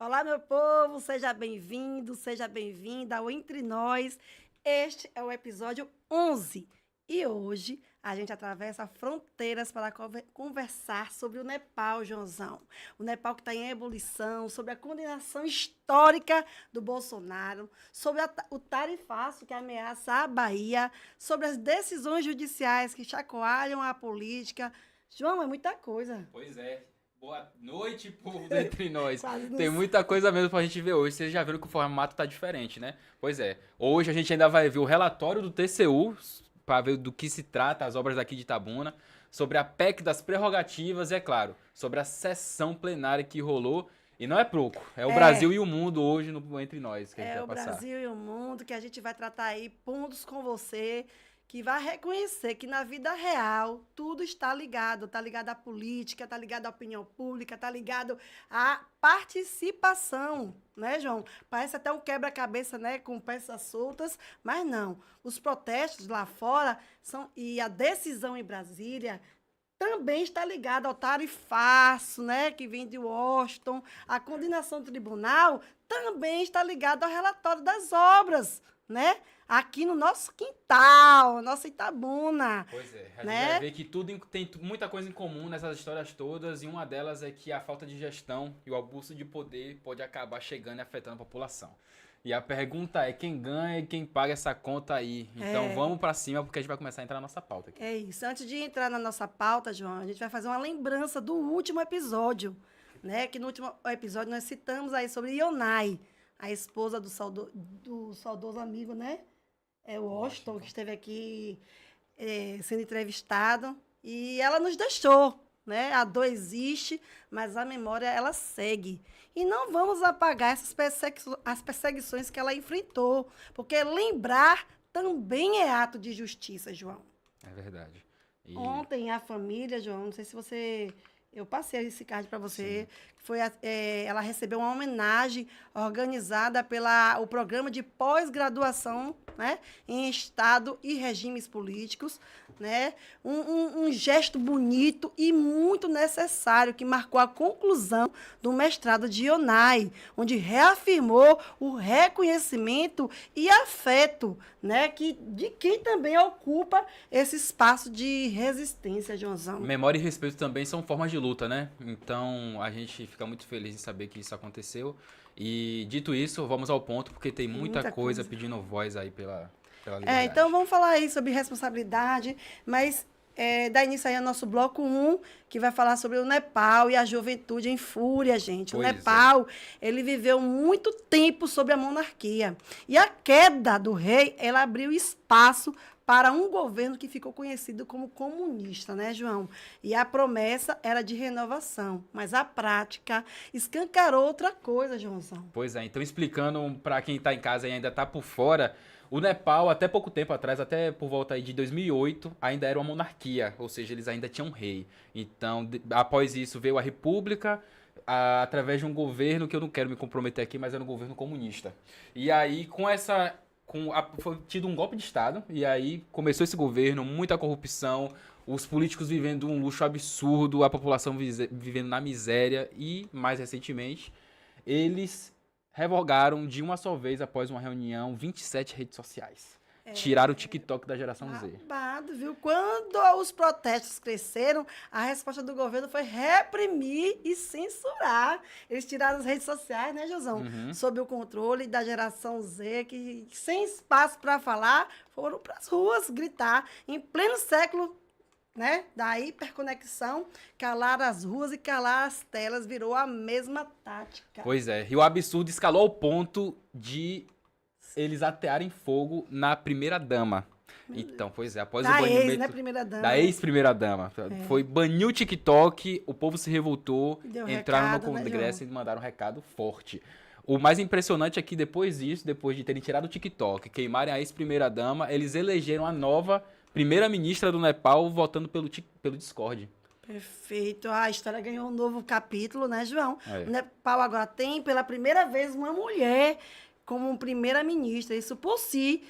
Olá, meu povo, seja bem-vindo, seja bem-vinda ao Entre Nós. Este é o episódio 11 e hoje a gente atravessa fronteiras para conversar sobre o Nepal, Joãozão. O Nepal que está em ebulição, sobre a condenação histórica do Bolsonaro, sobre o tarifaço que ameaça a Bahia, sobre as decisões judiciais que chacoalham a política. João, é muita coisa. Pois é. Boa noite, povo do Entre Nós. Quase não Tem muita coisa mesmo pra gente ver hoje. Vocês já viram que o formato tá diferente, né? Pois é. Hoje a gente ainda vai ver o relatório do TCU, para ver do que se trata as obras daqui de Itabuna, sobre a PEC das prerrogativas e, é claro, sobre a sessão plenária que rolou. E não é pouco. É o Brasil e o mundo hoje no Entre Nós que a gente É vai o passar. Brasil e o mundo que a gente vai tratar aí pontos com você, que vai reconhecer que na vida real tudo está ligado à política, está ligado à opinião pública, está ligado à participação, né, João? Parece até um quebra-cabeça, né, com peças soltas, mas não. Os protestos lá fora e a decisão em Brasília também está ligada ao tarifaço, né, que vem de Washington. A condenação do tribunal também está ligada ao relatório das obras, né? Aqui no nosso quintal, nossa Itabuna. Pois é, a gente Né? vai ver que tem muita coisa em comum nessas histórias todas, e uma delas é que a falta de gestão e o abuso de poder pode acabar chegando e afetando a população. E a pergunta é quem ganha e quem paga essa conta aí. Então vamos pra cima, porque a gente vai começar a entrar na nossa pauta aqui. É isso. Antes de entrar na nossa pauta, João, a gente vai fazer uma lembrança do último episódio, né? Que no último episódio nós citamos aí sobre Ionai, a esposa do saudoso amigo, né? É o Washington, que esteve aqui sendo entrevistado. E ela nos deixou, né? A dor existe, mas a memória, ela segue. E não vamos apagar as perseguições que ela enfrentou, porque lembrar também é ato de justiça, João. É verdade. E Ontem a família, João, não sei se você. Eu passei esse card para você. Ela recebeu uma homenagem organizada pelo programa de pós-graduação, né, em Estado e regimes políticos. Né? Um gesto bonito e muito necessário que marcou a conclusão do mestrado de Ionai, onde reafirmou o reconhecimento e afeto, né, de quem também ocupa esse espaço de resistência, Joãozão. memória e respeito também são formas de luta, né? Então a gente fica muito feliz em saber que isso aconteceu. E dito isso, vamos ao ponto, porque tem muita coisa pedindo voz aí pela liberdade. Então vamos falar aí sobre responsabilidade, mas dá início aí ao nosso bloco 1, que vai falar sobre o Nepal e a juventude em fúria, gente. O Pois é. Nepal, ele viveu muito tempo sob a monarquia. E a queda do rei, ela abriu espaço para um governo que ficou conhecido como comunista, né, João? E a promessa era de renovação, mas a prática escancarou outra coisa, Joãozão. Pois é, então explicando para quem tá em casa e ainda tá por fora, o Nepal, até pouco tempo atrás, até por volta aí de 2008, ainda era uma monarquia, ou seja, eles ainda tinham um rei. Então, após isso, veio a república, através de um governo que eu não quero me comprometer aqui, mas era um governo comunista. E aí, foi tido um golpe de Estado, e aí começou esse governo, muita corrupção, os políticos vivendo um luxo absurdo, a população vivendo na miséria, e, mais recentemente, eles revogaram de uma só vez, após uma reunião, 27 redes sociais. Tiraram o TikTok da geração Z. Babado, viu? Quando os protestos cresceram, a resposta do governo foi reprimir e censurar. Eles tiraram as redes sociais, né, Josão? Sob o controle da geração Z, que sem espaço para falar, foram para as ruas gritar. Em pleno século, né, da hiperconexão, calar as ruas e calar as telas virou a mesma tática. Pois é, e o absurdo escalou ao ponto de eles atearem fogo na primeira-dama. Então, pois é, após o Da banimento... ex, né, primeira-dama. Da ex-primeira-dama. Foi banir o TikTok, o povo se revoltou, Deu entraram recado, no né, Congresso João? e mandaram um recado forte. O mais impressionante é que depois disso, depois de terem tirado o TikTok, queimarem a ex-primeira-dama, eles elegeram a nova primeira-ministra do Nepal votando pelo Discord. Perfeito. A história ganhou um novo capítulo, né, João? É. O Nepal agora tem, pela primeira vez, uma mulher como primeira-ministra. Isso por si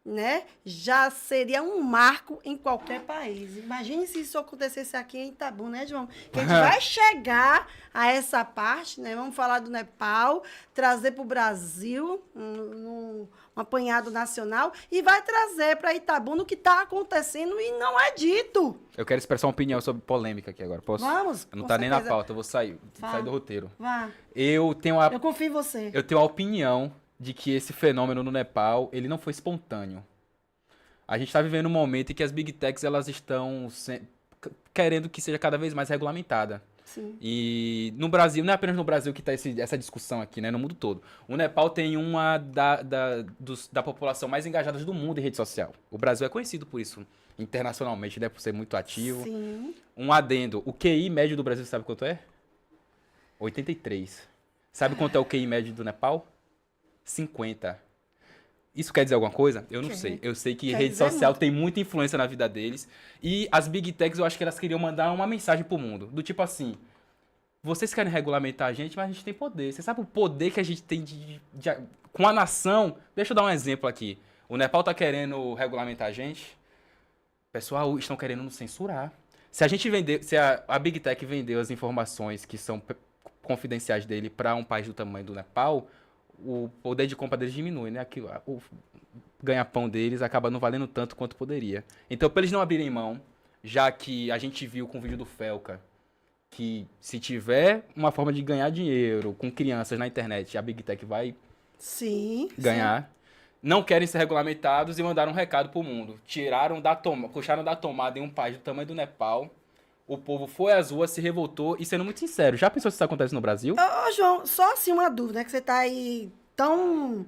né, já seria um marco em qualquer país. Imagine se isso acontecesse aqui em Itabuna, né, João? Que a gente vai chegar a essa parte, né? Vamos falar do Nepal, trazer para o Brasil um apanhado nacional e vai trazer para Itabuna o que está acontecendo e não é dito. Eu quero expressar uma opinião sobre polêmica aqui agora. Posso? Vamos. Não com tá nem na certeza. pauta, eu vou sair do roteiro. Vá. Eu Eu confio em você. Eu tenho a opinião de que esse fenômeno no Nepal, ele não foi espontâneo. A gente está vivendo um momento em que as Big Techs, elas estão querendo que seja cada vez mais regulamentada. Sim. E no Brasil, não é apenas no Brasil que está essa discussão aqui, né? No mundo todo. O Nepal tem uma da população mais engajada do mundo em rede social. O Brasil é conhecido por isso internacionalmente, né? Por ser muito ativo. Sim. Um adendo. O QI médio do Brasil, sabe quanto é? 83. Sabe quanto é o QI médio do Nepal? 50. Isso quer dizer alguma coisa? Eu não sei. Eu sei que Quer rede dizer social muito. tem muita influência na vida deles. E as Big Techs, eu acho que elas queriam mandar uma mensagem pro mundo. Do tipo assim, vocês querem regulamentar a gente, mas a gente tem poder. Você sabe o poder que a gente tem com a nação? Deixa eu dar um exemplo aqui. O Nepal tá querendo regulamentar a gente. Pessoal, estão querendo nos censurar. Se a gente vender, se a Big Tech vendeu as informações que são confidenciais dele para um país do tamanho do Nepal, o poder de compra deles diminui, né? O ganha-pão deles acaba não valendo tanto quanto poderia. Então, para eles não abrirem mão, já que a gente viu com o vídeo do Felca, que se tiver uma forma de ganhar dinheiro com crianças na internet, a Big Tech vai ganhar. Sim. Não querem ser regulamentados e mandaram um recado pro mundo. Puxaram da tomada em um país do tamanho do Nepal. O povo foi às ruas, se revoltou. E sendo muito sincero, já pensou se isso acontece no Brasil? Ô, João, só assim uma dúvida, né? Que você tá aí tão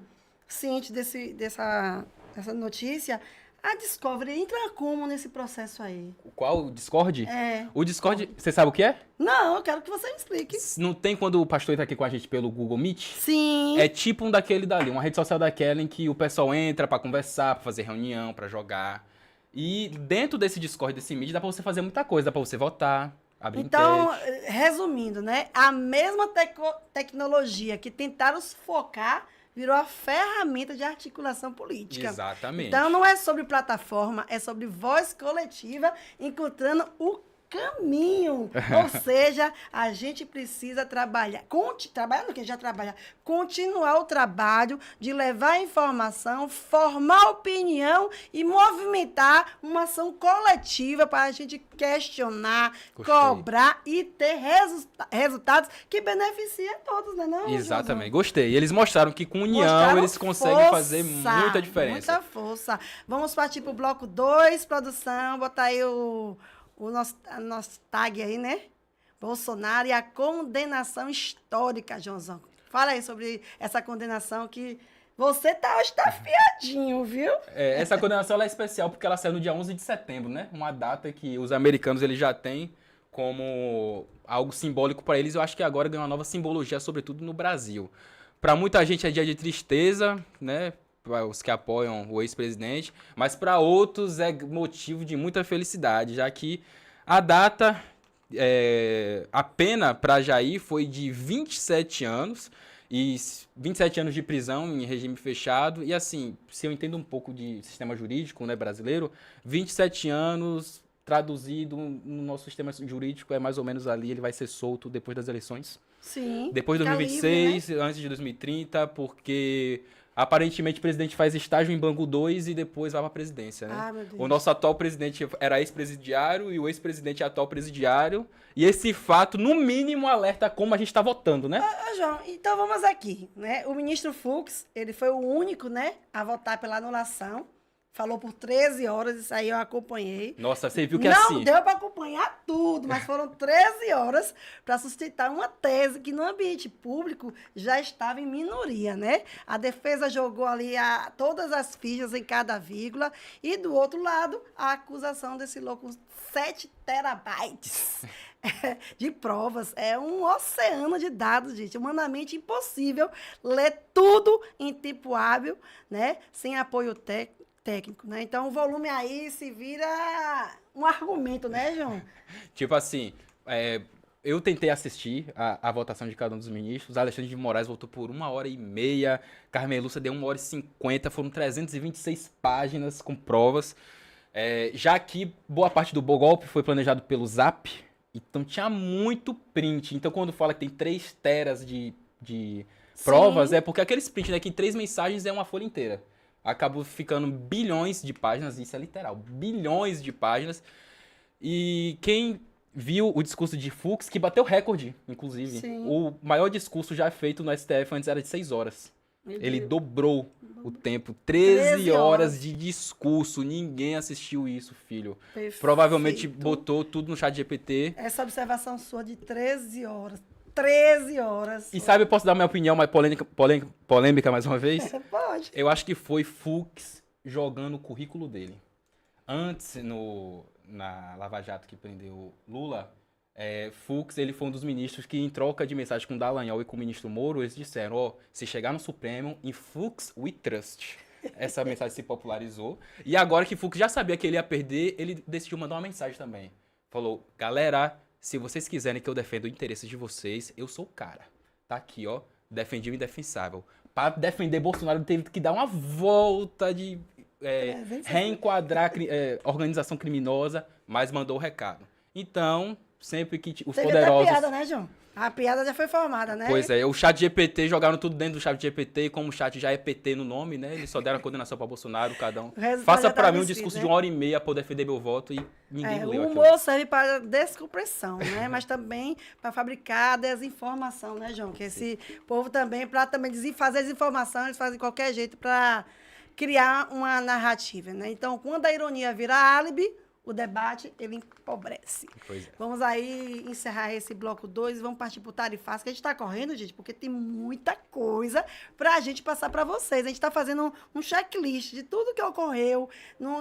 ciente dessa notícia. A Discovery entra como nesse processo aí? Qual? O Discord? É. O Discord, você sabe o que é? Não, eu quero que você me explique. Não tem quando o pastor entra aqui com a gente pelo Google Meet? Sim. É tipo um daquele dali, uma rede social daquela em que o pessoal entra pra conversar, pra fazer reunião, pra jogar. E dentro desse Discord, desse Meet, dá pra você fazer muita coisa. Dá pra você votar, abrir Então, enquete. resumindo, né? A mesma tecnologia que tentaram sufocar virou a ferramenta de articulação política. Exatamente. Então, não é sobre plataforma, é sobre voz coletiva encontrando o caminho. Ou seja, a gente precisa trabalhar, trabalhar no que já trabalha, continuar o trabalho de levar informação, formar opinião e movimentar uma ação coletiva para a gente questionar, cobrar e ter resultados que beneficiem a todos, né, não, Exatamente, João? Gostei. E eles mostraram que com união eles conseguem fazer muita diferença. Muita força. Vamos partir para o bloco 2, produção, botar aí o nosso tag aí, né? Bolsonaro e a condenação histórica, Joãozão. Fala aí sobre essa condenação que você hoje tá afiadinho, viu? Essa condenação ela é especial porque ela saiu no dia 11 de setembro, né? Uma data que os americanos eles já têm como algo simbólico para eles. Eu acho que agora ganhou uma nova simbologia, sobretudo no Brasil. Para muita gente é dia de tristeza, né? Para os que apoiam o ex-presidente, mas para outros é motivo de muita felicidade, já que a data, a pena para Jair foi de 27 anos, e 27 anos de prisão em regime fechado, e assim, se eu entendo um pouco de sistema jurídico, né, brasileiro, 27 anos traduzido no nosso sistema jurídico é mais ou menos ali, ele vai ser solto depois das eleições. Sim. Depois de 2026, livre, né? Antes de 2030, porque aparentemente o presidente faz estágio em Bangu 2 e depois vai para a presidência, né? Meu Deus. O nosso atual presidente era ex-presidiário e o ex-presidente é atual presidiário. E esse fato, no mínimo, alerta como a gente está votando, né? João, então vamos aqui, né? O ministro Fux, ele foi o único, né, a votar pela anulação. Falou por 13 horas, isso aí eu acompanhei. Nossa, você viu que não deu para acompanhar tudo, mas foram 13 horas para sustentar uma tese que no ambiente público já estava em minoria, né? A defesa jogou ali todas as fichas em cada vírgula e do outro lado a acusação desse louco 7 terabytes de provas. É um oceano de dados, gente. Humanamente impossível ler tudo em tempo hábil, né? Sem apoio técnico, né? Então, o volume aí se vira um argumento, né, João? Tipo assim, eu tentei assistir a votação de cada um dos ministros. Alexandre de Moraes votou por 1h30. Carmen Lúcia deu 1h50. Foram 326 páginas com provas. Já que boa parte do golpe foi planejado pelo Zap, então tinha muito print. Então quando fala que tem 3 teras de provas, Sim. é porque aqueles print, né, que 3 mensagens é uma folha inteira. Acabou ficando bilhões de páginas, isso é literal, bilhões de páginas. E quem viu o discurso de Fux, que bateu recorde, inclusive. Sim. O maior discurso já feito no STF antes era de 6 horas. Ele dobrou o tempo. 13 horas de discurso. Ninguém assistiu isso, filho. Perfeito. Provavelmente botou tudo no chat GPT. Essa observação sua de 13 horas. 13 horas. E sabe, eu posso dar minha opinião mais polêmica mais uma vez? Pode. Eu acho que foi Fux jogando o currículo dele. Antes, na Lava Jato que prendeu Lula, Fux, ele foi um dos ministros que, em troca de mensagem com o Dallagnol e com o ministro Moro, eles disseram, se chegar no Supremo, em Fux we trust. Essa mensagem se popularizou. E agora que Fux já sabia que ele ia perder, ele decidiu mandar uma mensagem também. Falou, galera, se vocês quiserem que eu defenda o interesse de vocês, eu sou o cara. Tá aqui, ó, defendi o indefensável. Para defender Bolsonaro, ele teve que dar uma volta de reenquadrar organização criminosa, mas mandou o recado. Então, sempre que os Teve poderosos... até piada, né, João? A piada já foi formada, né? Pois é, o chat GPT, jogaram tudo dentro do chat GPT, e como o chat já é PT no nome, né? Eles só deram a condenação pra Bolsonaro, cada um. Faça pra mim um discurso de 1h30 pra eu defender meu voto e ninguém leu o aquilo. humor serve para descompressão, né? Mas também para fabricar desinformação, né, João? Que esse povo também, para também fazer desinformação, eles fazem de qualquer jeito para criar uma narrativa, né? Então, quando a ironia vira álibi, o debate, ele empobrece. Pois é. Vamos aí encerrar esse bloco 2 e vamos partir para o Tarifaço, que a gente está correndo, gente, porque tem muita coisa para a gente passar para vocês. A gente está fazendo um checklist de tudo que ocorreu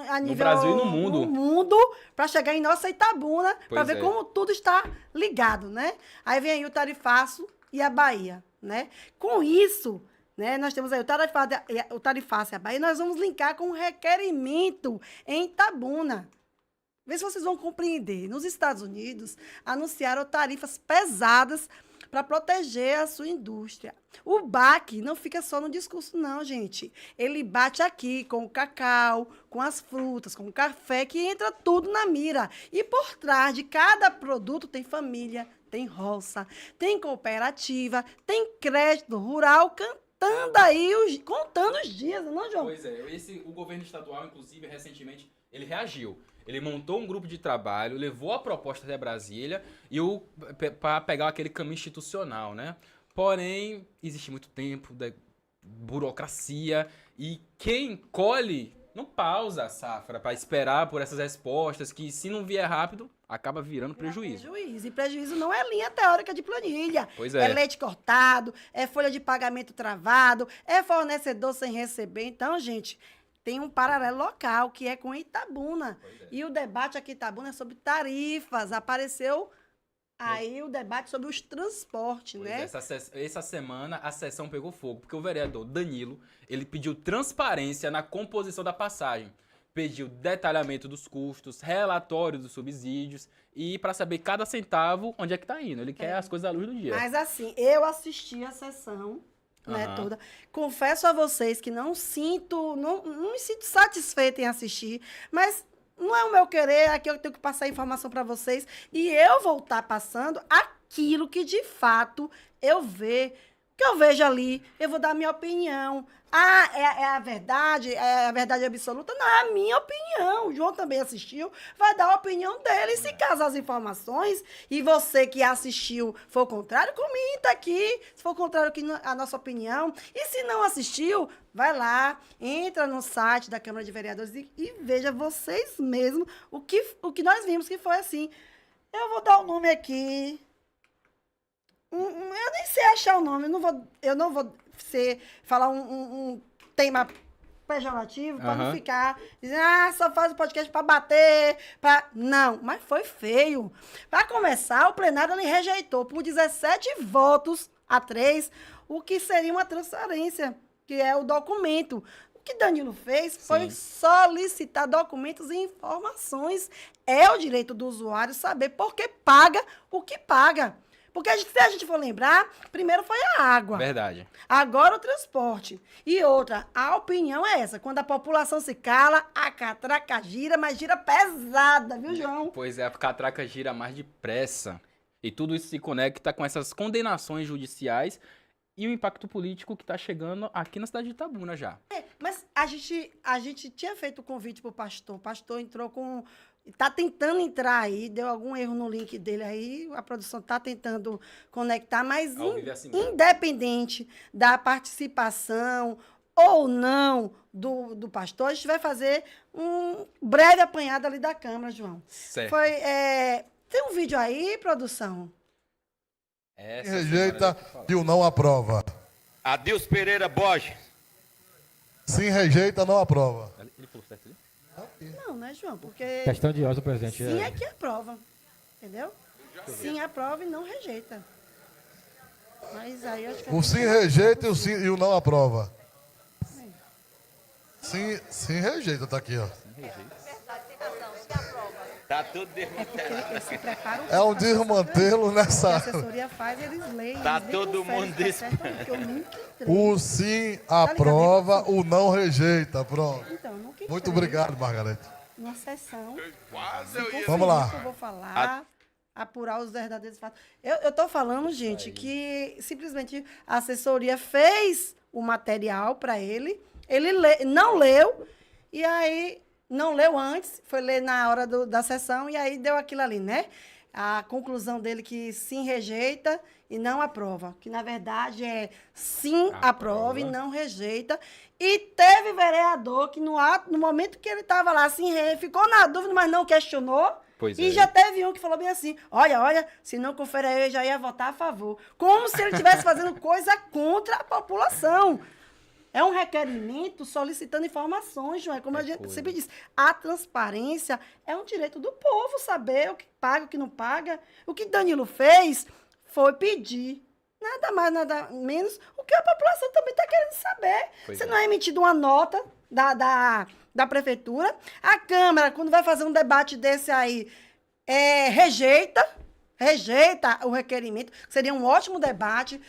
a nível... No Brasil e no mundo. No mundo, para chegar em nossa Itabuna, para ver como tudo está ligado, né? Aí vem aí o Tarifaço e a Bahia, né? Com isso... né? Nós temos aí o Tarifaço e a Bahia, nós vamos linkar com um requerimento em Itabuna. Vê se vocês vão compreender. Nos Estados Unidos, anunciaram tarifas pesadas para proteger a sua indústria. O BAC não fica só no discurso, não, gente. Ele bate aqui com o cacau, com as frutas, com o café, que entra tudo na mira. E por trás de cada produto tem família, tem roça, tem cooperativa, tem crédito rural, contando os dias, não, João? Pois é, o governo estadual, inclusive, recentemente, ele reagiu. Ele montou um grupo de trabalho, levou a proposta até Brasília para pegar aquele caminho institucional, né? Porém, existe muito tempo da burocracia e quem colhe não pausa a safra para esperar por essas respostas que, se não vier rápido, acaba virando prejuízo. E prejuízo não é linha teórica de planilha. Pois é. É leite cortado, é folha de pagamento travado, é fornecedor sem receber. Então, gente... tem um paralelo local, que é com Itabuna. E o debate aqui em Itabuna é sobre tarifas. Apareceu aí o debate sobre os transportes, né? Essa semana a sessão pegou fogo, porque o vereador Danilo, ele pediu transparência na composição da passagem. Pediu detalhamento dos custos, relatório dos subsídios e para saber cada centavo onde é que tá indo. Ele quer as coisas à luz do dia. Mas assim, eu assisti a sessão... né, toda. Confesso a vocês que não me sinto satisfeita em assistir, mas não é o meu querer, aqui eu tenho que passar a informação para vocês e eu vou estar passando aquilo que de fato eu vejo ali, eu vou dar a minha opinião. É a verdade absoluta? Não, é a minha opinião. O João também assistiu, vai dar a opinião dele. Se caso as informações e você que assistiu for contrário, comenta aqui. Se for contrário a nossa opinião. E se não assistiu, vai lá, entra no site da Câmara de Vereadores e veja vocês mesmos o que nós vimos que foi assim. Eu vou dar o nome aqui. Eu nem sei achar o nome, eu não vou falar um tema pejorativo para não ficar dizendo, só faz o podcast para bater, não, mas foi feio. Para começar, o plenário ele rejeitou por 17 votos a 3 o que seria uma transferência, que é o documento. que Danilo fez foi Sim. solicitar documentos e informações. É o direito do usuário saber por que paga o que paga. Porque se a gente for lembrar, primeiro foi a água. Verdade. Agora o transporte. E outra, a opinião é essa. Quando a população se cala, a catraca gira, mas gira pesada, viu, João? Pois é, a catraca gira mais depressa. E tudo isso se conecta com essas condenações judiciais e o impacto político que está chegando aqui na cidade de Itabuna já. Mas a gente tinha feito o convite pro pastor. O pastor entrou com... Está tentando entrar aí, deu algum erro no link dele aí, a produção está tentando conectar, mas Ao vivo é assim mesmo. independente da participação ou não do pastor, a gente vai fazer um breve apanhado ali da Câmara, João. Certo. Tem um vídeo aí, produção? Essa Rejeita semana eu vou falar. e o não aprova. Adilson Pereira Borges. Sim, rejeita, não aprova. Ele falou certo ali? Não, né, João? Porque Questão de ordem, presidente. sim é que aprova, entendeu? Sim aprova e não rejeita. Mas aí eu acho que... O sim rejeita e o não aprova. Sim rejeita, tá aqui, ó. Tá tudo É porque eles se preparam... É um desmantelo que a nessa. assessoria faz, eles leem. Tá eles nem todo conferem mundo se tá certo ou não, porque eu nunca entrei. O sim aprova, o não rejeita. Pronto. Então, eu nunca Muito entrei obrigado, Margarete. numa sessão. Vamos lá. Eu vou falar, apurar os verdadeiros fatos. Eu tô falando, gente, que simplesmente a assessoria fez o material para ele, não leu, e aí não leu antes, foi ler na hora da sessão, e aí deu aquilo ali, né? A conclusão dele que sim rejeita e não aprova. Que, na verdade, é sim aprova e não rejeita. E teve vereador que, no momento que ele estava lá, ficou na dúvida, mas não questionou. Pois E é. já teve um que falou bem assim, olha, se não confere aí, eu já ia votar a favor. Como se ele estivesse fazendo coisa contra a população. É um requerimento solicitando informações, João. Como a gente sempre diz, a transparência é um direito do povo saber o que paga, o que não paga. O que Danilo fez foi pedir. Nada mais, nada menos, o que a população também está querendo saber. Pois Se é. não é emitida uma nota da prefeitura, a Câmara, quando vai fazer um debate desse aí, rejeita o requerimento. Seria um ótimo debate.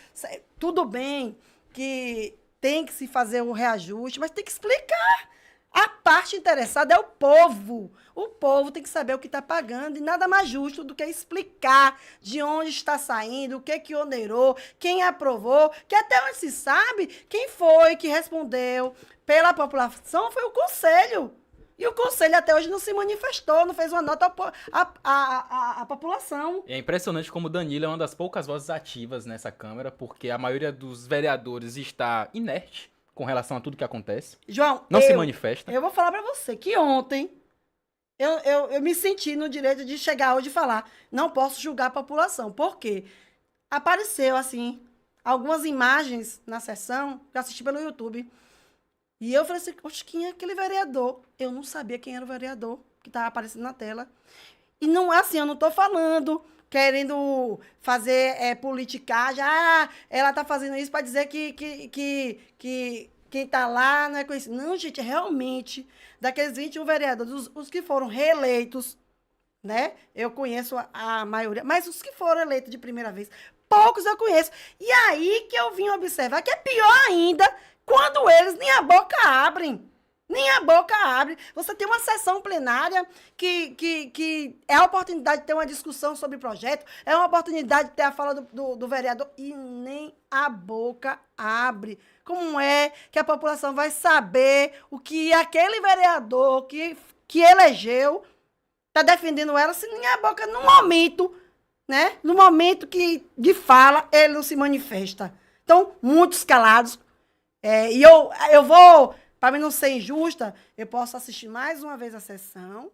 Tudo bem que tem que se fazer o reajuste, mas tem que explicar. A parte interessada é o povo. O povo tem que saber o que está pagando e nada mais justo do que explicar de onde está saindo, o que onerou, quem aprovou, que até onde se sabe, quem foi que respondeu pela população foi o Conselho. E o Conselho até hoje não se manifestou, não fez uma nota à população. É impressionante como o Danilo é uma das poucas vozes ativas nessa Câmara, porque a maioria dos vereadores está inerte com relação a tudo que acontece. João, Não se manifesta. Eu vou falar para você que ontem eu me senti no direito de chegar hoje e falar, não posso julgar a população. Por quê? Apareceu, assim, algumas imagens na sessão, que eu assisti pelo YouTube. E eu falei assim, oxe, quem é aquele vereador? Eu não sabia quem era o vereador que estava aparecendo na tela. E não é assim, eu não estou falando, querendo fazer politicagem. Ah, ela está fazendo isso para dizer que quem está lá não é conhecido. Não, gente, realmente, daqueles 21 vereadores, os que foram reeleitos, né? Eu conheço a maioria, mas os que foram eleitos de primeira vez, poucos eu conheço. E aí que eu vim observar que é pior ainda quando eles nem a boca abrem. Nem a boca abre. Você tem uma sessão plenária que é a oportunidade de ter uma discussão sobre projeto, é uma oportunidade de ter a fala do vereador e nem a boca abre. Como é que a população vai saber o que aquele vereador que elegeu está defendendo ela se nem a boca, no momento, né? No momento de fala, ele não se manifesta. Então, muitos calados. E eu vou, para mim não ser injusta, eu posso assistir mais uma vez a sessão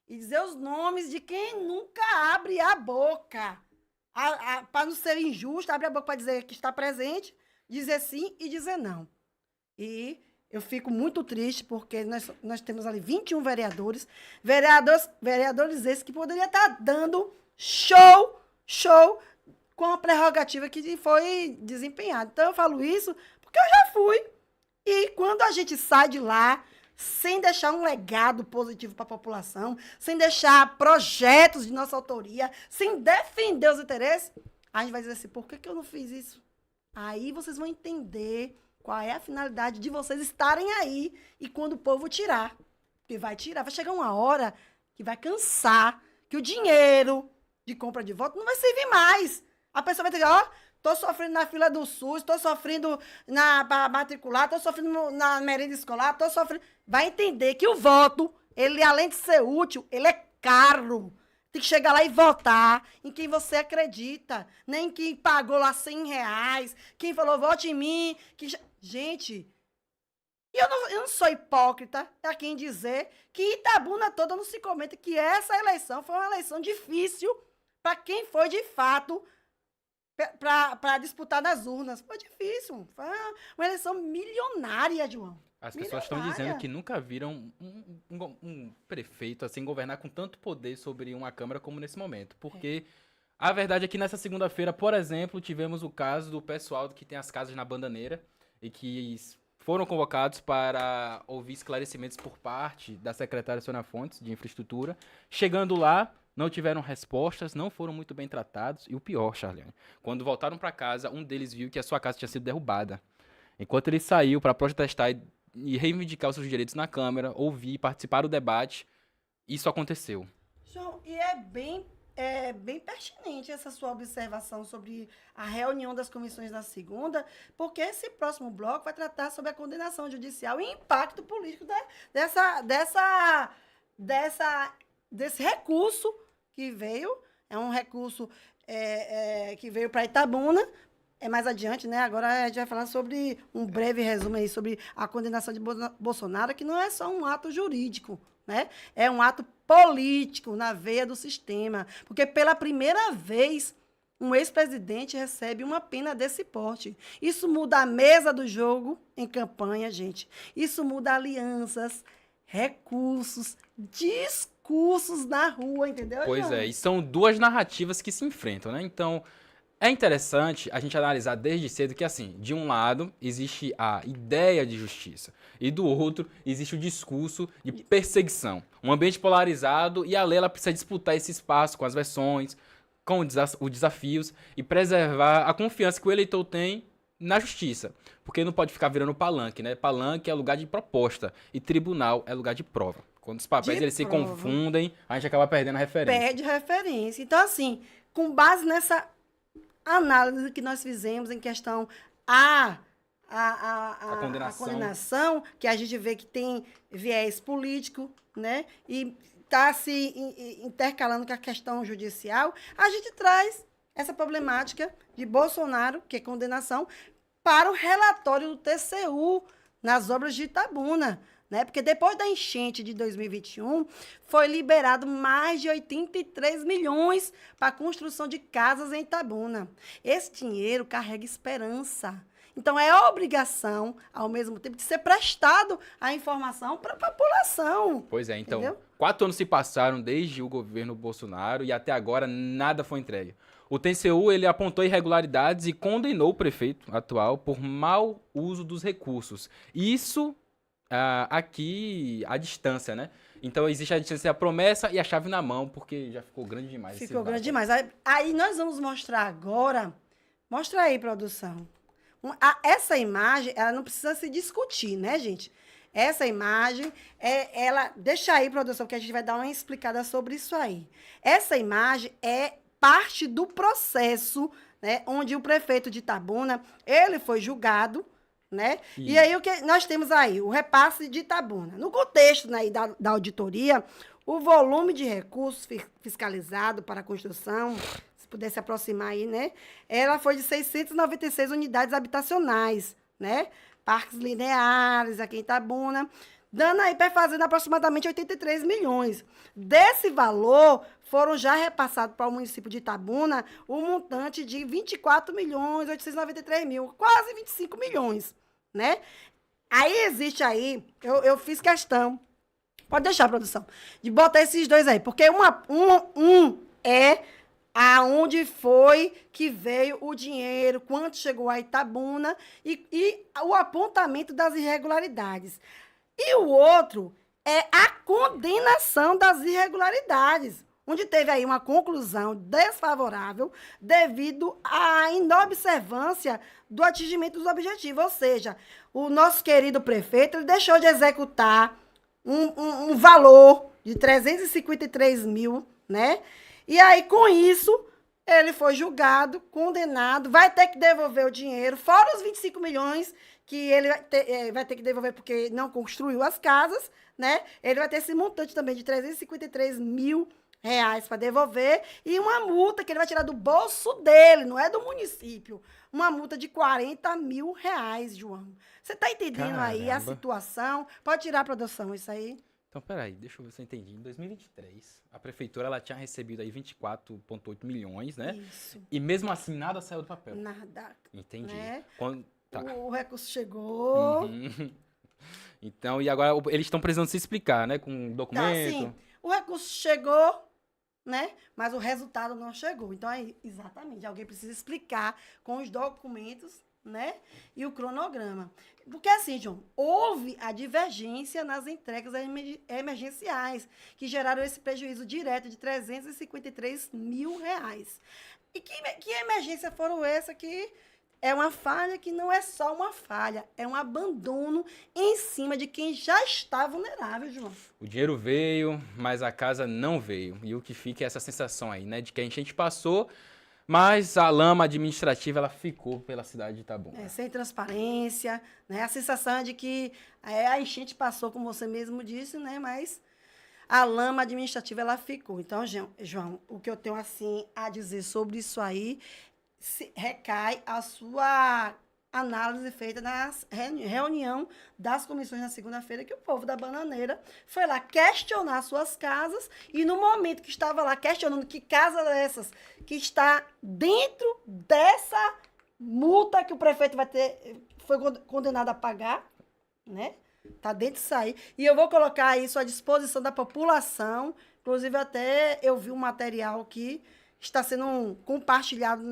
e dizer os nomes de quem nunca abre a boca. Para não ser injusta, abre a boca para dizer que está presente, dizer sim e dizer não. E eu fico muito triste porque nós temos ali 21 vereadores esses que poderiam estar dando show com a prerrogativa que foi desempenhada. Então, eu falo isso porque eu já fui E quando a gente sai de lá, sem deixar um legado positivo para a população, sem deixar projetos de nossa autoria, sem defender os interesses, a gente vai dizer assim, por que eu não fiz isso? Aí vocês vão entender qual é a finalidade de vocês estarem aí e quando o povo tirar. Porque vai tirar, vai chegar uma hora que vai cansar, que o dinheiro de compra de voto não vai servir mais. A pessoa vai ter que, ó, tô sofrendo na fila do SUS, tô sofrendo para matricular, tô sofrendo na merenda escolar, tô sofrendo... Vai entender que o voto, ele além de ser útil, ele é caro. Tem que chegar lá e votar em quem você acredita. Nem quem pagou lá R$100, quem falou, vote em mim. Gente, eu não sou hipócrita a quem dizer que Itabuna toda não se comenta que essa eleição foi uma eleição difícil para quem foi de fato para disputar nas urnas. Foi difícil. Foi uma eleição milionária, João. As pessoas estão dizendo que nunca viram um prefeito assim governar com tanto poder sobre uma Câmara como nesse momento. Porque a verdade é que nessa segunda-feira, por exemplo, tivemos o caso do pessoal que tem as casas na Bananeira e que foram convocados para ouvir esclarecimentos por parte da secretária Sônia Fontes, de Infraestrutura. Chegando lá, não tiveram respostas, não foram muito bem tratados. E o pior, Charliane, quando voltaram para casa, um deles viu que a sua casa tinha sido derrubada. Enquanto ele saiu para protestar e reivindicar os seus direitos na Câmara, ouvir, participar do debate, isso aconteceu. João, e é bem pertinente essa sua observação sobre a reunião das comissões da segunda, porque esse próximo bloco vai tratar sobre a condenação judicial e impacto político desse recurso que veio. É um recurso que veio para Itabuna. É mais adiante, né? Agora a gente vai falar sobre um breve resumo aí sobre a condenação de Bolsonaro, que não é só um ato jurídico, né? É um ato político na veia do sistema. Porque pela primeira vez, um ex-presidente recebe uma pena desse porte. Isso muda a mesa do jogo em campanha, gente. Isso muda alianças, recursos, discursos na rua, entendeu? Pois é, e são duas narrativas que se enfrentam, né? Então, é interessante a gente analisar desde cedo que, assim, de um lado existe a ideia de justiça e do outro existe o discurso de perseguição. Um ambiente polarizado e a lei ela precisa disputar esse espaço com as versões, com os desafios e preservar a confiança que o eleitor tem na justiça. Porque não pode ficar virando palanque, né? Palanque é lugar de proposta e tribunal é lugar de prova. Quando os papéis eles se confundem, a gente acaba perdendo a referência. Perde referência. Então, assim, com base nessa análise que nós fizemos em questão a condenação, que a gente vê que tem viés político, né? E está se intercalando com a questão judicial, a gente traz essa problemática de Bolsonaro, que é condenação, para o relatório do TCU nas obras de Itabuna. Né? Porque depois da enchente de 2021, foi liberado mais de 83 milhões para a construção de casas em Itabuna. Esse dinheiro carrega esperança. Então, é obrigação, ao mesmo tempo, de ser prestado a informação para a população. Pois é, então, entendeu? 4 anos se passaram desde o governo Bolsonaro e até agora nada foi entregue. O TCU ele apontou irregularidades e condenou o prefeito atual por mau uso dos recursos. Isso aqui à distância, né? Então existe a distância, a promessa e a chave na mão, porque já ficou grande demais. Ficou grande demais. Aí nós vamos mostrar agora. Mostra aí, produção. Essa imagem, ela não precisa se discutir, né, gente? Essa imagem, ela... Deixa aí, produção, que a gente vai dar uma explicada sobre isso aí. Essa imagem é parte do processo, né, onde o prefeito de Itabuna, ele foi julgado, né? E aí, o que nós temos aí? O repasse de Itabuna. No contexto, né, da auditoria, o volume de recursos fiscalizado para a construção, se pudesse aproximar aí, né? Ela foi de 696 unidades habitacionais, né? Parques lineares aqui em Itabuna, dando aí perfazendo aproximadamente 83 milhões. Desse valor, foram já repassados para o município de Itabuna um montante de 24.893.000, quase 25 milhões, né? Aí existe aí, eu fiz questão, pode deixar, produção, de botar esses dois aí, porque um é aonde foi que veio o dinheiro, quanto chegou a Itabuna e o apontamento das irregularidades. E o outro é a condenação das irregularidades, onde teve aí uma conclusão desfavorável devido à inobservância do atingimento dos objetivos. Ou seja, o nosso querido prefeito ele deixou de executar um valor de 353 mil, né? E aí, com isso, ele foi julgado, condenado, vai ter que devolver o dinheiro, fora os 25 milhões que ele vai ter que devolver porque não construiu as casas, né? Ele vai ter esse montante também de 353 mil reais para devolver e uma multa que ele vai tirar do bolso dele, não é do município. Uma multa de 40 mil reais, João. Você está entendendo aí a Caramba. situação? Pode tirar a produção, isso aí. Então, peraí, deixa eu ver se eu entendi. Em 2023, a prefeitura ela tinha recebido aí 24,8 milhões, né? Isso. E mesmo assim, nada saiu do papel. Nada. Entendi. Né? Tá. O recurso chegou. Uhum. Então, e agora eles estão precisando se explicar, né? Com Tá, documento. sim. O recurso chegou, né? Mas o resultado não chegou. Então, aí, exatamente, alguém precisa explicar com os documentos, né? E o cronograma. Porque assim, João, houve a divergência nas entregas emergenciais, que geraram esse prejuízo direto de 353 mil reais. E que emergência foram essa que é uma falha que não é só uma falha, é um abandono em cima de quem já está vulnerável, João. O dinheiro veio, mas a casa não veio. E o que fica é essa sensação aí, né? De que a gente passou, mas a lama administrativa ela ficou pela cidade de Itabuna. Sem transparência, né? A sensação é de que a enchente passou, como você mesmo disse, né? Mas a lama administrativa ela ficou. Então, João, o que eu tenho assim a dizer sobre isso aí recai a sua análise feita na reunião das comissões na segunda-feira, que o povo da Bananeira foi lá questionar suas casas e no momento que estava lá questionando que casa dessas que está dentro dessa multa que o prefeito foi condenado a pagar, né? Está dentro disso aí. E eu vou colocar isso à disposição da população. Inclusive, até eu vi um material que está sendo compartilhado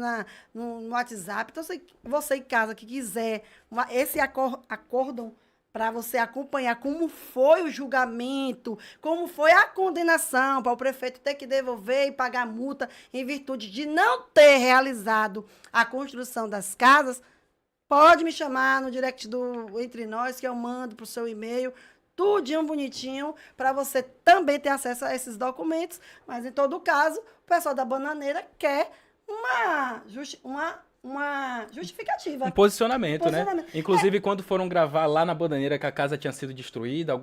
no WhatsApp. Então, você em casa que quiser esse acórdão para você acompanhar como foi o julgamento, como foi a condenação, para o prefeito ter que devolver e pagar multa em virtude de não ter realizado a construção das casas, pode me chamar no direct do Entre Nós, que eu mando para o seu e-mail, tudinho bonitinho, para você também ter acesso a esses documentos. Mas, em todo caso, o pessoal da Bananeira quer uma justificativa. Um posicionamento, né? Posicionamento. Inclusive, quando foram gravar lá na Bananeira que a casa tinha sido destruída,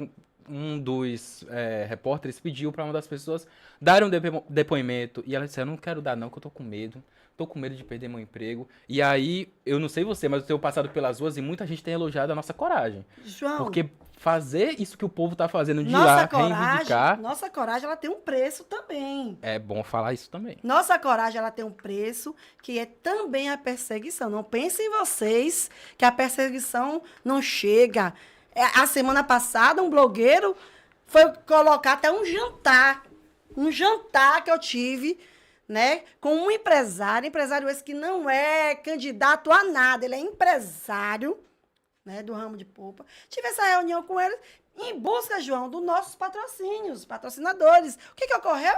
um dos repórteres pediu para uma das pessoas dar um depoimento. E ela disse, eu não quero dar não, que eu tô com medo. Tô com medo de perder meu emprego. E aí, eu não sei você, mas eu tenho passado pelas ruas e muita gente tem elogiado a nossa coragem. João, Porque fazer isso que o povo tá fazendo de ir lá reivindicar... Nossa coragem, ela tem um preço também. É bom falar isso também. Nossa coragem, ela tem um preço, que é também a perseguição. Não pensem vocês que a perseguição não chega. A semana passada, um blogueiro foi colocar até um jantar que eu tive, né, com um empresário esse que não é candidato a nada, ele é empresário, né, do ramo de polpa. Tive essa reunião com ele em busca, João, dos nossos patrocinadores. O que ocorreu?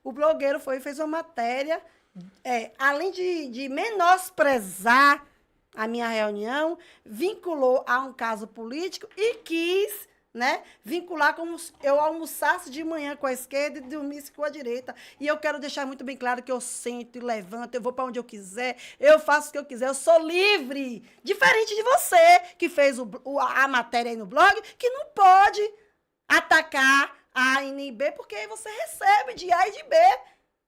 O blogueiro foi e fez uma matéria, além de menosprezar a minha reunião, vinculou a um caso político e quis, né, vincular como se eu almoçasse de manhã com a esquerda e dormisse com a direita. E eu quero deixar muito bem claro que eu sento e levanto, eu vou para onde eu quiser, eu faço o que eu quiser, eu sou livre. Diferente de você, que fez a matéria aí no blog, que não pode atacar A e B, porque você recebe de A e de B.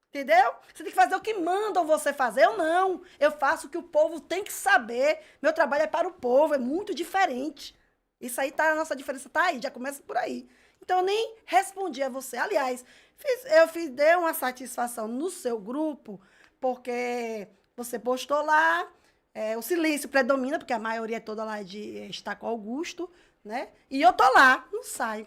Entendeu? Você tem que fazer o que mandam você fazer. Eu não. Eu faço o que o povo tem que saber. Meu trabalho é para o povo, é muito diferente. Isso aí tá, a nossa diferença tá aí, já começa por aí. Então, eu nem respondi a você. Aliás, dei uma satisfação no seu grupo, porque você postou lá, o silêncio predomina, porque a maioria toda lá está com Augusto, né? E eu tô lá, não saio.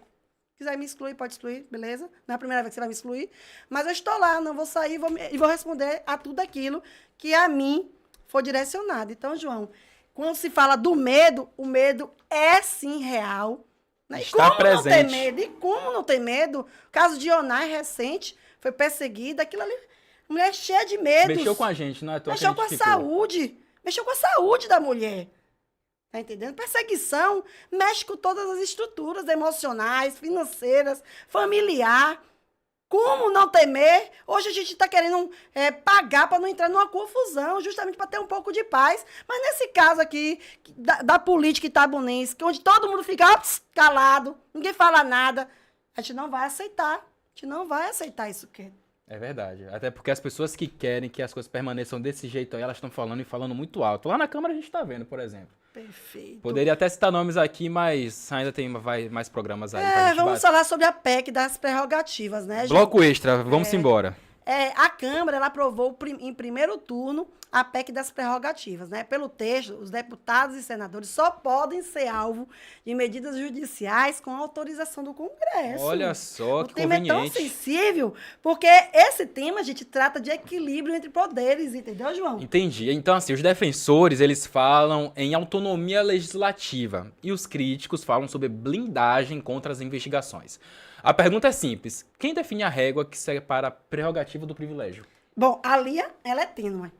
Quiser me excluir, pode excluir, beleza? Não é a primeira vez que você vai me excluir. Mas eu estou lá, não vou sair e vou responder a tudo aquilo que a mim for direcionado. Então, João, quando se fala do medo, o medo é sim real. Né? Está presente. Não ter medo? E como não ter medo? O caso de Onai, recente, foi perseguida, aquilo ali, mulher cheia de medos. Mexeu com a gente, não é? Mexeu com a saúde. Mexeu com a saúde da mulher. Tá entendendo? Perseguição mexe com todas as estruturas emocionais, financeiras, familiar. Como não temer? Hoje a gente está querendo pagar para não entrar numa confusão, justamente para ter um pouco de paz. Mas nesse caso aqui, da política itabunense, onde todo mundo fica calado, ninguém fala nada, a gente não vai aceitar. A gente não vai aceitar isso aqui. É verdade. Até porque as pessoas que querem que as coisas permaneçam desse jeito aí, elas estão falando e falando muito alto. Lá na Câmara a gente tá vendo, por exemplo. Perfeito. Poderia até citar nomes aqui, mas ainda tem mais programas aí. pra gente Vamos bater. falar sobre a PEC das prerrogativas, né, gente? Bloco extra, vamos embora. A Câmara ela aprovou em primeiro turno a PEC das prerrogativas. Né? Pelo texto, os deputados e senadores só podem ser alvo de medidas judiciais com autorização do Congresso. Olha só, o que tema é tão conveniente. sensível, porque esse tema, a gente, trata de equilíbrio entre poderes, entendeu, João? Entendi. Então, assim, os defensores, eles falam em autonomia legislativa e os críticos falam sobre blindagem contra as investigações. A pergunta é simples. Quem define a régua que separa a prerrogativa do privilégio? Bom, a linha, ela é tênue,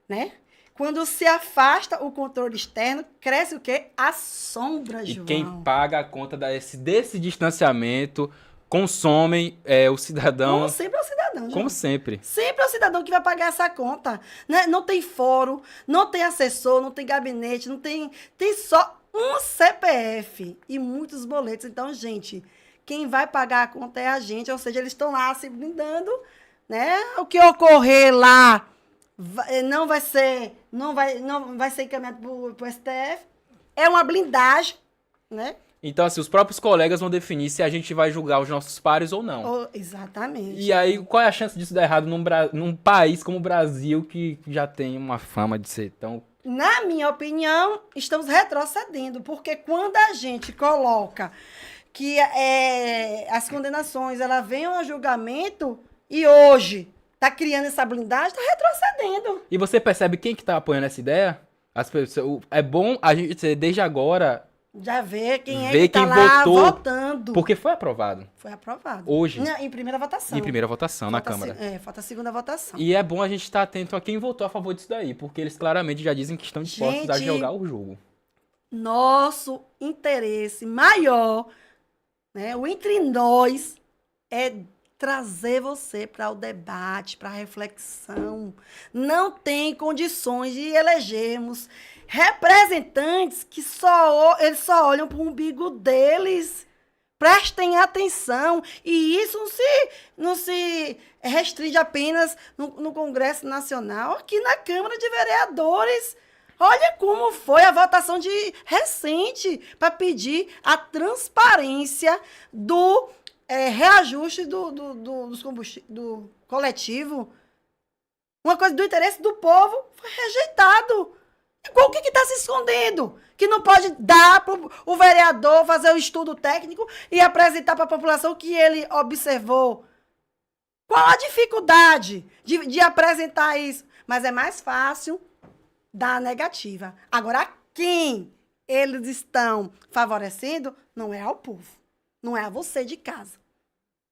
né? Quando se afasta o controle externo, cresce o quê? A sombra, E João. quem paga a conta desse distanciamento consomem o cidadão, Como sempre é o cidadão, João. como sempre. Sempre é o cidadão que vai pagar essa conta. Né? Não tem fórum, não tem assessor, não tem gabinete, não tem só um CPF e muitos boletos. Então, gente, quem vai pagar a conta é a gente, ou seja, eles estão lá se blindando, né? O que ocorrer lá não vai ser encaminhado para o STF. É uma blindagem, né? Então, assim, os próprios colegas vão definir se a gente vai julgar os nossos pares ou não. Exatamente. E aí, qual é a chance disso dar errado num país como o Brasil, que já tem uma fama de ser tão... Na minha opinião, estamos retrocedendo, porque quando a gente coloca que as condenações ela venham a julgamento e hoje está criando essa blindagem, está retrocedendo. E você percebe quem que tá apoiando essa ideia? As pessoas, é bom a gente, desde agora, Já vê quem é ver que está quem lá votou, votando. porque foi aprovado Foi aprovado. hoje, Em primeira votação. em primeira votação na Falta Câmara. falta a segunda votação. E é bom a gente estar atento a quem votou a favor disso daí, porque eles claramente já dizem que estão dispostos a Gente, jogar o jogo. Nosso interesse maior, né, o entre nós, é trazer você para o debate, para a reflexão. Não tem condições de elegermos representantes que eles só olham para o umbigo deles. Prestem atenção. E isso não se restringe apenas no Congresso Nacional, aqui na Câmara de Vereadores. Olha como foi a votação recente para pedir a transparência do reajuste dos do coletivo. Uma coisa do interesse do povo foi rejeitado. O que está se escondendo? Que não pode dar para o vereador fazer o estudo técnico e apresentar para a população o que ele observou. Qual a dificuldade de apresentar isso? Mas é mais fácil dar a negativa. Agora, quem eles estão favorecendo não é ao povo. Não é a você de casa.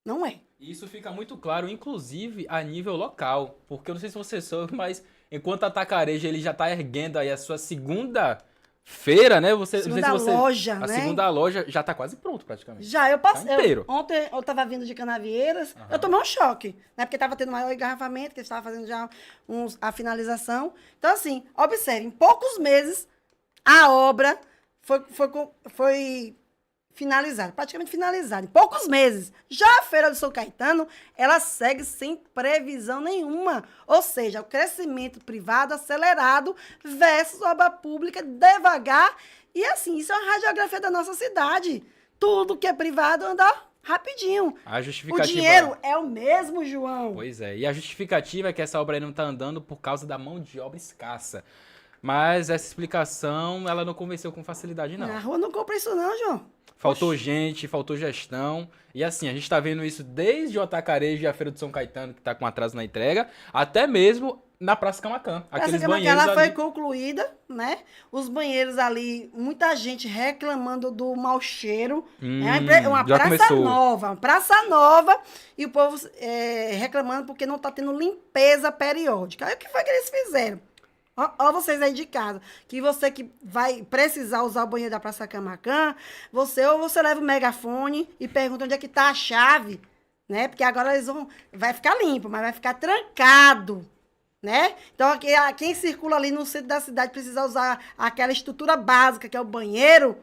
Não é. Isso fica muito claro, inclusive, a nível local. Porque eu não sei se você soube, mas enquanto a Tacareja ele já está erguendo aí a sua segunda feira, né? Segunda loja, a né? segunda loja já está quase pronto, praticamente. Já, eu passei. Tá inteiro. Ontem eu estava vindo de Canavieiras, eu tomei um choque, né? Porque estava tendo maior engarrafamento, que eles estavam fazendo já a finalização. Então, assim, observe, em poucos meses, a obra foi finalizada, praticamente finalizada. Em poucos meses. Já a Feira do São Caetano, ela segue sem previsão nenhuma. Ou seja, o crescimento privado acelerado versus obra pública devagar. E assim, isso é uma radiografia da nossa cidade. Tudo que é privado anda rapidinho. A O justificativa... dinheiro é o mesmo, João. Pois é, e a justificativa é que essa obra aí não está andando por causa da mão de obra escassa. Mas essa explicação, ela não convenceu com facilidade, não. Na rua não compra isso não, João. Faltou gente, faltou gestão. E assim, a gente tá vendo isso desde o Atacarejo e a Feira de São Caetano, que tá com atraso na entrega, até mesmo na Praça Camaquã. Aqueles banheiros Ela foi ali. concluída, né? Os banheiros ali, muita gente reclamando do mau cheiro. É uma já praça começou. nova, uma praça nova, e o povo reclamando porque não tá tendo limpeza periódica. Aí o que foi que eles fizeram? Ó, vocês aí de casa, que você que vai precisar usar o banheiro da Praça Camaquã, você leva o megafone e pergunta onde é que tá a chave, né? Porque agora vai ficar limpo, mas vai ficar trancado, né? Então, quem circula ali no centro da cidade precisa usar aquela estrutura básica, que é o banheiro,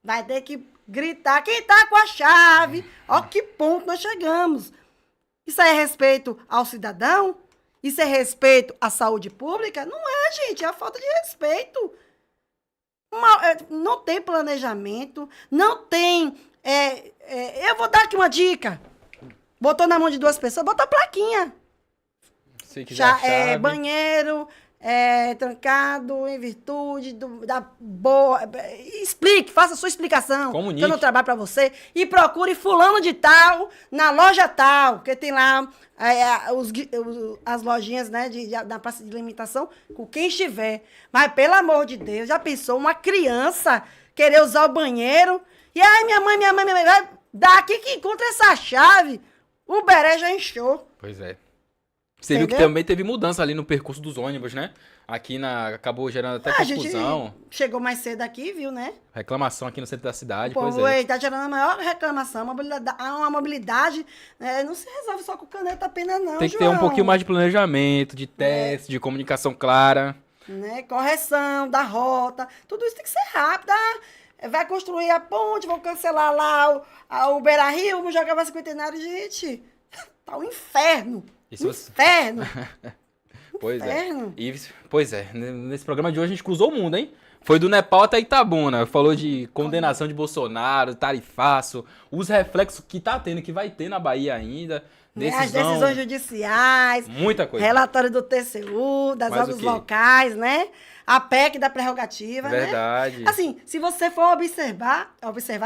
vai ter que gritar quem tá com a chave. Ó que ponto nós chegamos. Isso aí é respeito ao cidadão? Isso é respeito à saúde pública? Não é, gente, é a falta de respeito. Não tem planejamento, não tem... eu vou dar aqui uma dica. Botou na mão de duas pessoas, bota a plaquinha. Se quiser a chave. Banheiro, trancado em virtude da boa... Explique, faça a sua explicação. Comunique. Que eu não trabalho para você. E procure fulano de tal, na loja tal, porque tem lá... as lojinhas, né, da praça de alimentação, com quem estiver. Mas, pelo amor de Deus, já pensou uma criança querer usar o banheiro? E aí, minha mãe, vai daqui que encontra essa chave. O beré já inchou. Pois é. Você viu que também teve mudança ali no percurso dos ônibus, né? Aqui acabou gerando até A gente confusão. chegou mais cedo aqui, viu, né? Reclamação aqui no centro da cidade, O pois povo é. tá gerando a maior reclamação. Uma mobilidade não se resolve só com caneta apenas, não, Tem que ter um João. pouquinho mais de planejamento, de teste, de comunicação clara. Né? Correção da rota, tudo isso tem que ser rápido. Vai construir a ponte, vão cancelar lá o Beira-Rio, vão jogar para Cinquentenário, gente. Tá um inferno. Inferno. Pois Inferno. é. Pois é, nesse programa de hoje a gente cruzou o mundo, hein? Foi do Nepal até Itabuna. Falou de condenação de Bolsonaro, tarifaço, os reflexos que tá tendo, que vai ter na Bahia ainda. As decisões judiciais. Muita coisa. Relatório do TCU, das Mais obras o quê? locais, né? A PEC da prerrogativa, Verdade. né? Assim, se você for observar,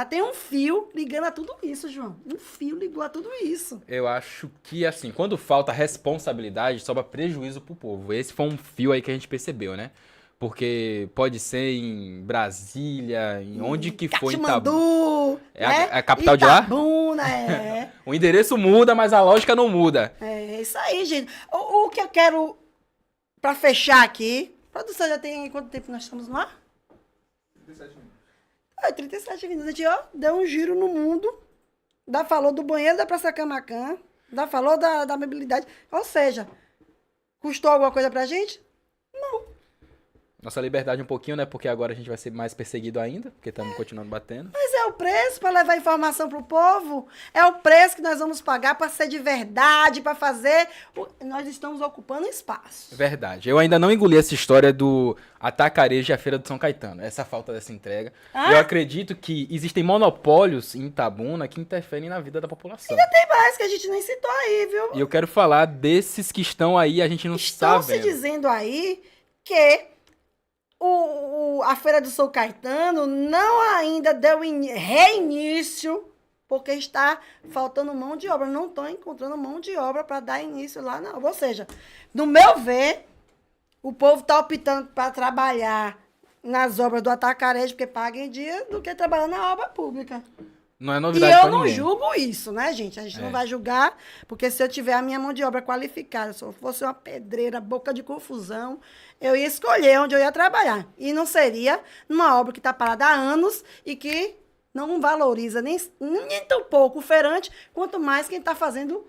tem um fio ligando a tudo isso, João. Um fio ligou a tudo isso. Eu acho que, assim, quando falta responsabilidade, sobra prejuízo pro povo. Esse foi um fio aí que a gente percebeu, né? Porque pode ser em Brasília, em onde que for, em Katmandu, É né? a capital de lá? Itabuna, O endereço muda, mas a lógica não muda. É isso aí, gente. O que eu quero, pra fechar aqui, a produção já tem quanto tempo nós estamos no ar? 37 minutos. 37 minutos. A gente, deu um giro no mundo. Falou do banheiro da Praça Camaquã. Falou da mobilidade. Ou seja, custou alguma coisa pra gente? Nossa liberdade um pouquinho, né? Porque agora a gente vai ser mais perseguido ainda, porque estamos continuando batendo. Mas é o preço para levar informação pro povo. É o preço que nós vamos pagar para ser de verdade, para fazer. Nós estamos ocupando espaço. Verdade. Eu ainda não engoli essa história do Atacarejo e a Feira de São Caetano. Essa falta dessa entrega. Eu acredito que existem monopólios em Itabuna que interferem na vida da população. Tem mais que a gente nem citou aí, viu? E eu quero falar desses que estão aí, a gente não está Estão se vendo. dizendo aí que a Feira do São Caetano não ainda deu reinício, porque está faltando mão de obra. Não estão encontrando mão de obra para dar início lá, não. Ou seja, no meu ver, o povo está optando para trabalhar nas obras do Atacarejo, porque paga em dia, do que trabalhar na obra pública. Não é E novidade eu pra não ninguém. julgo isso, né, gente? A gente não vai julgar, porque se eu tiver a minha mão de obra qualificada, se eu fosse uma pedreira, boca de confusão, eu ia escolher onde eu ia trabalhar. E não seria numa obra que está parada há anos e que não valoriza nem tão pouco o feirante, quanto mais quem está fazendo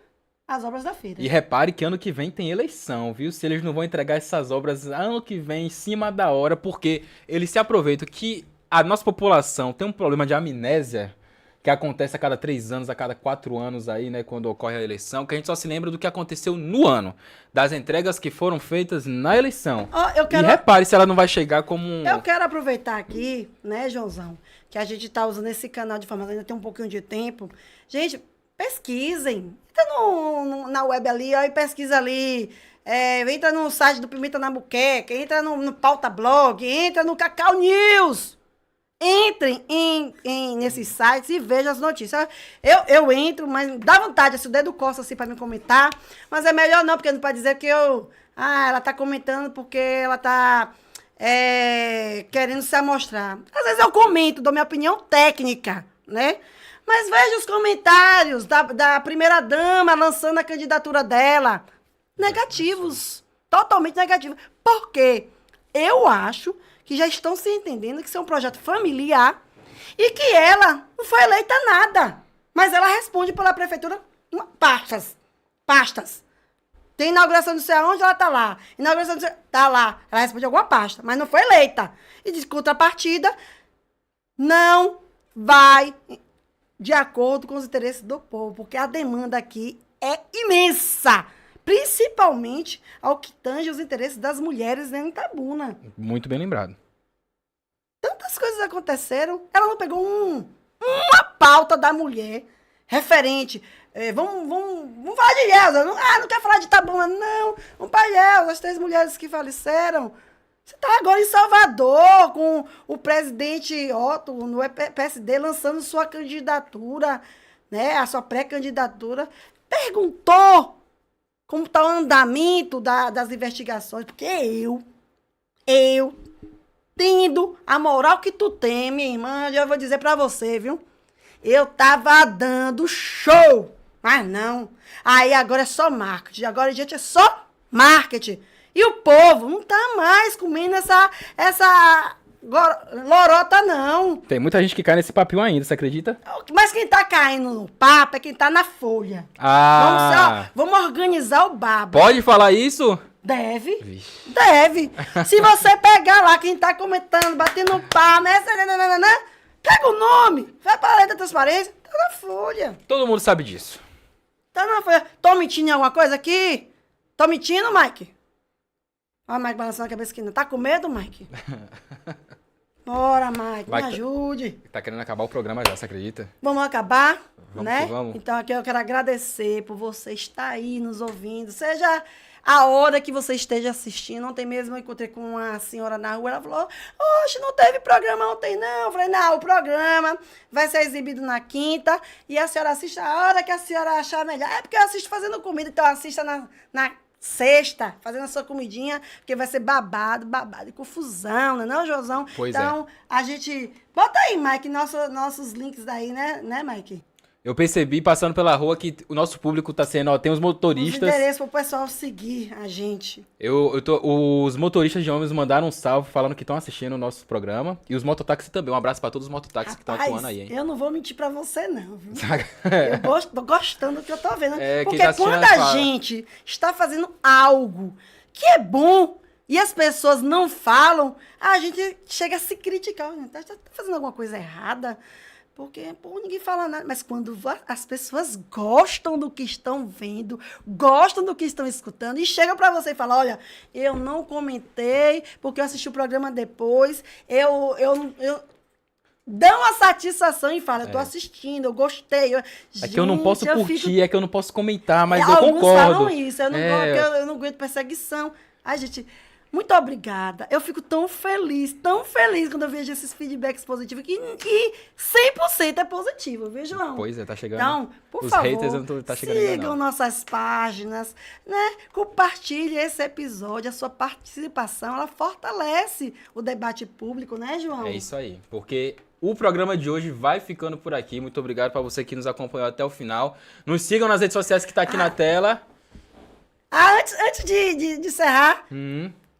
as obras da feira. E repare que ano que vem tem eleição, viu? Se eles não vão entregar essas obras ano que vem, em cima da hora, porque eles se aproveitam que a nossa população tem um problema de amnésia, que acontece a cada 3 anos, a cada 4 anos aí, né, quando ocorre a eleição, que a gente só se lembra do que aconteceu no ano, das entregas que foram feitas na eleição. E repare se ela não vai chegar como Eu quero aproveitar aqui, né, Joãozão, que a gente está usando esse canal de informação, ainda tem um pouquinho de tempo. Gente, pesquisem. Entra na web ali, e pesquisa ali entra no site do Pimenta na Muqueca, entra no Pauta Blog, entra no Cacau News. Entrem nesses sites e vejam as notícias. Eu entro, mas dá vontade, assim, o dedo coça assim para me comentar, mas é melhor não, porque não pode dizer que ela tá comentando porque ela tá querendo se amostrar. Às vezes eu comento, dou minha opinião técnica, né? Mas veja os comentários da primeira-dama lançando a candidatura dela. Negativos. Totalmente negativos. Por quê? Eu acho que já estão se entendendo que isso é um projeto familiar e que ela não foi eleita nada. Mas ela responde pela prefeitura pastas. Tem inauguração não sei aonde, ela tá lá. Inauguração não sei... Tá lá. Ela responde alguma pasta, mas não foi eleita. E de contrapartida, não vai de acordo com os interesses do povo, porque a demanda aqui é imensa, principalmente ao que tange os interesses das mulheres em Itabuna. Muito bem lembrado. Tantas coisas aconteceram, ela não pegou uma pauta da mulher referente. Vamos falar de Ilhéus. Não quero falar de Itabuna, não. Vamos para Ilhéus, as 3 mulheres que faleceram. Você está agora em Salvador com o presidente Otto, no PSD, lançando sua candidatura, né, a sua pré-candidatura. Perguntou como está o andamento das investigações, porque eu, tendo a moral que tu tem, minha irmã, eu vou dizer para você, viu? Eu tava dando show, mas não. Aí agora é só marketing, agora, gente, é só marketing. E o povo não tá mais comendo essa lorota, não. Tem muita gente que cai nesse papinho ainda, você acredita? Mas quem tá caindo no papo é quem tá na folha. Vamos organizar o babo. Pode falar isso? Deve. Vixe. Deve. Se você pegar lá quem tá comentando, batendo papo, pega o nome, vai pra lei da transparência, tá na folha. Todo mundo sabe disso. Tá na folha. Tô mentindo em alguma coisa aqui? Tô mentindo, Mike? Olha o Mike balançando a cabeça aqui. Tá com medo, Mike? Bora, Mike, me ajude. Tá querendo acabar o programa já, você acredita? Vamos acabar, vamos né? Vamos. Então aqui eu quero agradecer por você estar aí nos ouvindo. Seja a hora que você esteja assistindo. Ontem mesmo eu encontrei com uma senhora na rua. Ela falou, oxe, não teve programa ontem não. Eu falei, não, o programa vai ser exibido na quinta. E a senhora assiste a hora que a senhora achar melhor. É porque eu assisto fazendo comida, então assista na sexta, fazendo a sua comidinha, porque vai ser babado e confusão, não, Josão? Pois então, a gente... Bota aí, Mike, nossos links daí, né, Mike? Eu percebi, passando pela rua, que o nosso público tá sendo, tem os motoristas... Os endereços pro pessoal seguir a gente. Os motoristas de ônibus mandaram um salve, falando que estão assistindo o nosso programa. E os mototáxis também. Um abraço pra todos os mototáxis que estão atuando aí, hein? Eu não vou mentir pra você, não, viu? Eu tô gostando do que eu tô vendo. Porque tá quando a gente está fazendo algo que é bom e as pessoas não falam, a gente chega a se criticar. Tá fazendo alguma coisa errada? Porque, ninguém fala nada. Mas quando as pessoas gostam do que estão vendo, gostam do que estão escutando, e chegam para você e falam, olha, eu não comentei, porque eu assisti o programa depois, eu dão uma satisfação e falam, eu tô assistindo, eu gostei. É que eu não posso curtir, é que eu não posso comentar, mas eu concordo. Alguns falam isso, eu não aguento perseguição. Ai, gente... Muito obrigada. Eu fico tão feliz quando eu vejo esses feedbacks positivos. E 100% é positivo, viu, João? Pois é, tá chegando. Então, por Os favor, haters não tá chegando ainda, sigam nossas páginas, né? Compartilhe esse episódio. A sua participação, ela fortalece o debate público, né, João? É isso aí, porque... O programa de hoje vai ficando por aqui. Muito obrigado para você que nos acompanhou até o final. Nos sigam nas redes sociais que tá aqui na tela. Antes de encerrar...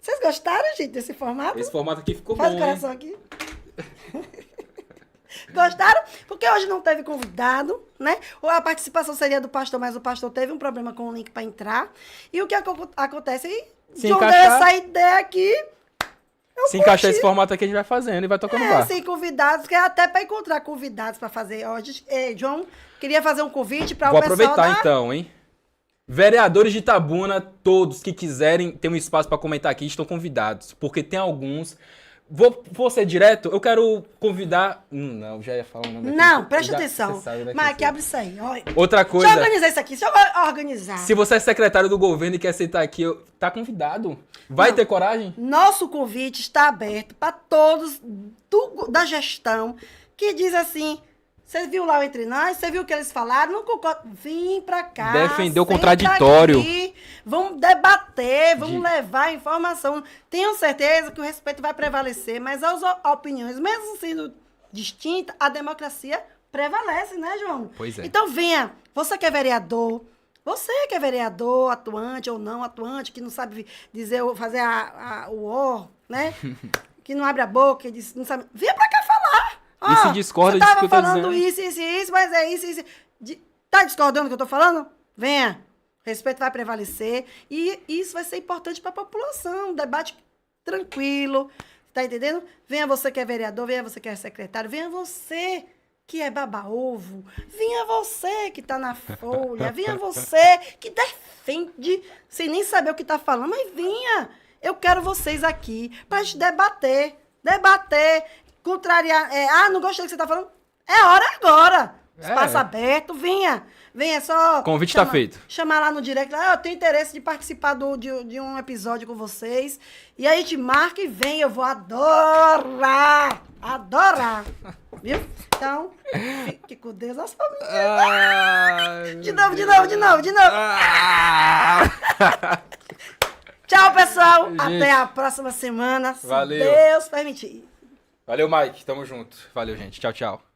Vocês gostaram, gente, desse formato? Esse formato aqui ficou Faz bom, o coração aqui. Gostaram? Porque hoje não teve convidado, né? A participação seria do pastor, mas o pastor teve um problema com o link para entrar. E o que acontece? De onde essa ideia aqui... Se encaixar esse formato aqui, a gente vai fazendo e vai tocando bar. Sem convidados, que é até para encontrar convidados para fazer. João, queria fazer um convite para o pessoal... Vou aproveitar então, hein? Vereadores de Itabuna, todos que quiserem ter um espaço para comentar aqui, estão convidados. Porque tem alguns Vou ser direto, eu quero convidar... Não, já ia falar o nome aqui. Não, preste Já- atenção. você sabe, né, que Mike, eu abre isso aí. Olha. sei. Outra coisa, Deixa eu organizar isso aqui. Deixa eu organizar. se você é secretário do governo e quer sentar aqui, tá convidado. Vai Não. ter coragem? Nosso convite está aberto para todos da gestão que diz assim, você viu lá o Entre Nós? Você viu o que eles falaram? Não concordo. Vim para cá. Defender o senta contraditório. aqui, vamos debater, vamos levar informação. Tenho certeza que o respeito vai prevalecer, mas as opiniões, mesmo sendo distintas, a democracia prevalece, né, João? Pois é. Então venha, você que é vereador, atuante ou não atuante, que não sabe dizer, fazer o ó, né? Que não abre a boca, não sabe. Venha pra cá falar. E se discorda você disso tava que eu tô falando dizendo. isso, mas é isso. Tá discordando do que eu tô falando? Venha. Respeito vai prevalecer. E isso vai ser importante pra população. Um debate tranquilo. Tá entendendo? Venha você que é vereador, venha você que é secretário, venha você que é baba-ovo, venha você que tá na folha, venha você que defende sem nem saber o que tá falando, mas venha. Eu quero vocês aqui pra gente debater, contrariar. Não gostei do que você tá falando? É hora agora. Espaço aberto, venha. Venha, só. Convite tá feito. Chamar lá no direct, eu tenho interesse de participar de um episódio com vocês. E aí a gente marca e vem, eu vou adorar. Viu? Então, fique com Deus, nossa família. De novo. Tchau, pessoal. Gente. Até a próxima semana, se Valeu. Deus permitir. Valeu, Mike. Tamo junto. Valeu, gente. Tchau, tchau.